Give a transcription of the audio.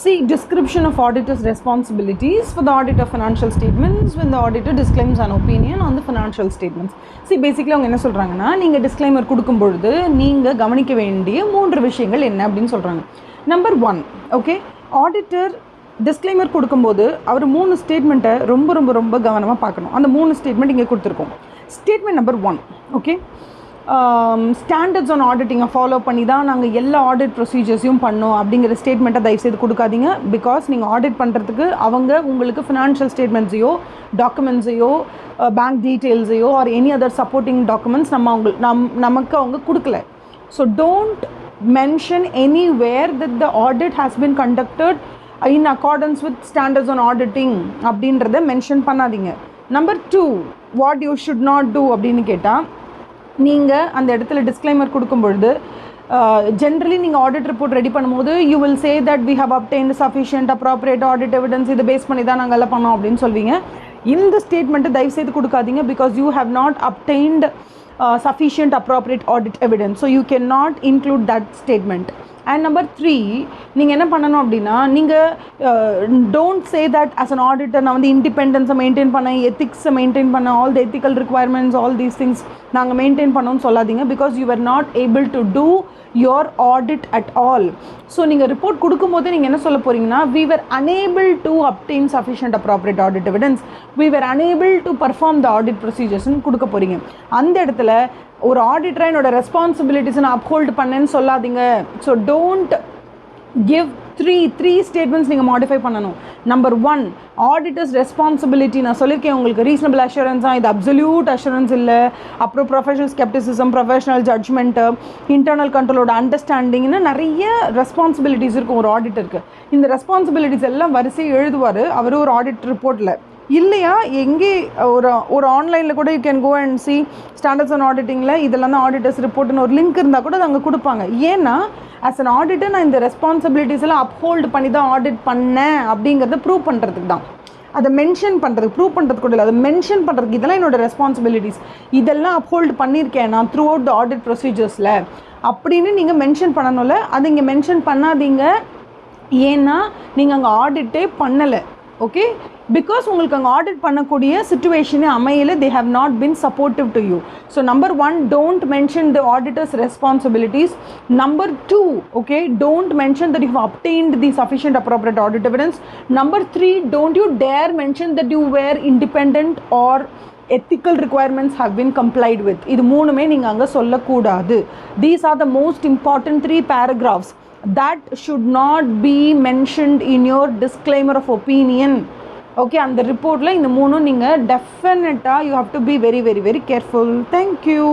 See, description of auditor's responsibilities for the audit of financial statements when the auditor disclaims an opinion on the financial statements. See, basically அவங்க என்ன சொல்கிறாங்கன்னா, நீங்கள் disclaimer கொடுக்கும் பொழுது நீங்கள் கவனிக்க வேண்டிய 3 விஷயங்கள் என்ன அப்படின்னு சொல்கிறாங்க. நம்பர் 1, ஓகே, ஆடிட்டர் டிஸ்க்ளைமர் கொடுக்கும்போது அவர் 3 ஸ்டேட்மெண்ட்டை ரொம்ப ரொம்ப ரொம்ப கவனமாக பார்க்கணும். அந்த 3 ஸ்டேட்மெண்ட் இங்கே கொடுத்துருக்கோம். Statement number 1, okay, standards on ஆடிட்டிங்கை ஃபாலோ பண்ணி தான் நாங்கள் எல்லா ஆடிட் ப்ரொசீஜர்ஸையும் பண்ணோம் அப்படிங்கிற ஸ்டேட்மெண்ட்டை தயவுசெய்து கொடுக்காதீங்க. பிகாஸ் நீங்கள் ஆடிட் பண்ணுறதுக்கு அவங்க உங்களுக்கு ஃபினான்ஷியல் ஸ்டேட்மெண்ட்ஸையோ டாக்குமெண்ட்ஸையோ பேங்க் டீட்டெயில்ஸையோ or any other supporting documents நமக்கு அவங்க கொடுக்கல. So don't mention anywhere that the audit has been conducted in accordance with standards on auditing அப்படின்றத மென்ஷன் பண்ணாதீங்க. Number 2, what you should not do அப்படின்னு கேட்டால், நீங்கள் அந்த இடத்துல டிஸ்க்ளைமர் கொடுக்கும்பொழுது ஜென்ரலி நீங்கள் ஆடிட் ரிப்போர்ட் ரெடி பண்ணும்போது you will say that we have obtained sufficient appropriate audit evidence, இதை பேஸ் பண்ணி தான் நாங்கள் எல்லாம் பண்ணோம் அப்படின்னு சொல்வீங்க. இந்த ஸ்டேட்மெண்ட்டை தயவுசெய்து கொடுக்காதீங்க. Because you have not obtained sufficient appropriate audit evidence, so you cannot include that statement. And number 3, நீங்கள் என்ன பண்ணணும் அப்படின்னா, நீங்கள் don't say that as an auditor நான் வந்து இண்டிபெண்டன்ஸை மெயின்டைன் பண்ண, எத்திக்ஸை மெயின்டைன் பண்ண, all the ethical requirements, all these things நாங்கள் மெயின்டைன் பண்ணோன்னு சொல்லாதீங்க. Because you are not able to do your audit at all. So நீங்கள் ரிப்போர்ட் கொடுக்கும்போது நீங்கள் என்ன சொல்ல போகிறீங்கன்னா, we were unable to obtain sufficient appropriate audit evidence, we were unable to perform the audit procedures கொடுக்க போகிறீங்க. அந்த இடத்துல ஒரு ஆடிட்டராக என்னோட ரெஸ்பான்சிபிலிட்டிஸை நான் அப்ஹோல்டு பண்ணேன்னு சொல்லாதீங்க. So don't give three statements நீங்கள் மாடிஃபை பண்ணணும். நம்பர் 1, ஆடிட்டர்ஸ் ரெஸ்பான்சிபிலிட்டி நான் சொல்லியிருக்கேன் உங்களுக்கு, ரீசனபிள் அஷூரன்ஸாக, இது அப்சல்யூட் அஷூரன்ஸ் இல்லை. அப்புறம் professional scepticism, professional judgement, internal கண்ட்ரோலோட அண்டர்ஸ்டாண்டிங்னு நிறைய ரெஸ்பான்சிபிலிட்டிஸ் இருக்கும் ஒரு ஆடிட்டருக்கு. இந்த ரெஸ்பான்சிபிலிட்டிஸ் எல்லாம் வரிசை எழுதுவார் அவர் ஒரு ஆடிட் ரிப்போர்ட்டில். இல்லையா, எங்கே ஒரு ஆன்லைனில் கூட you can go and see standards on ஆடிட்டிங்கில் இதெல்லாம் தான் ஆடிட்டர்ஸ் ரிப்போர்ட்னு ஒரு லிங்க் இருந்தால் கூட அது அங்கே கொடுப்பாங்க. ஏன்னா ஆஸ் அன் ஆடிட்டர் நான் இந்த ரெஸ்பான்சிபிலிட்டிஸ் எல்லாம் அப்ஹோல்டு பண்ணி தான் ஆடிட் பண்ணேன் அப்படிங்கிறத ப்ரூவ் பண்ணுறதுக்கு தான். அதை மென்ஷன் பண்ணுறதுக்கு, ப்ரூவ் பண்ணுறது கூட இல்லை, அதை மென்ஷன் பண்ணுறதுக்கு, இதெல்லாம் என்னோடய ரெஸ்பான்சிபிலிட்டிஸ், இதெல்லாம் அப்ஹோல்டு பண்ணியிருக்கேன் நான் த்ரூ அவுட் த ஆடிட் ப்ரொசீஜர்ஸில் அப்படின்னு நீங்கள் மென்ஷன் பண்ணணும்ல. அது இங்கே மென்ஷன் பண்ணாதீங்க. ஏன்னா நீங்கள் அங்கே ஆடிட்டே பண்ணலை. ஓகே, பிகாஸ் உங்களுக்கு அங்கே ஆடிட் பண்ணக்கூடிய சிச்சுவேஷனே அமையல, they have not been supportive to you. So number 1, don't mention the auditor's responsibilities. Number 2, okay, don't mention that you have obtained the sufficient appropriate audit evidence. Number 3, don't you dare mention that you were independent or ethical requirements have been complied with. இது மூணுமே நீங்கள் அங்கே சொல்லக்கூடாது. These are the most important 3 paragraphs that should not be mentioned in your disclaimer of opinion. Okay, அந்த ரிப்போர்ட்டில் இந்த 3 நீங்கள் டெஃபினட்டாக you have to be very very very careful. Thank you.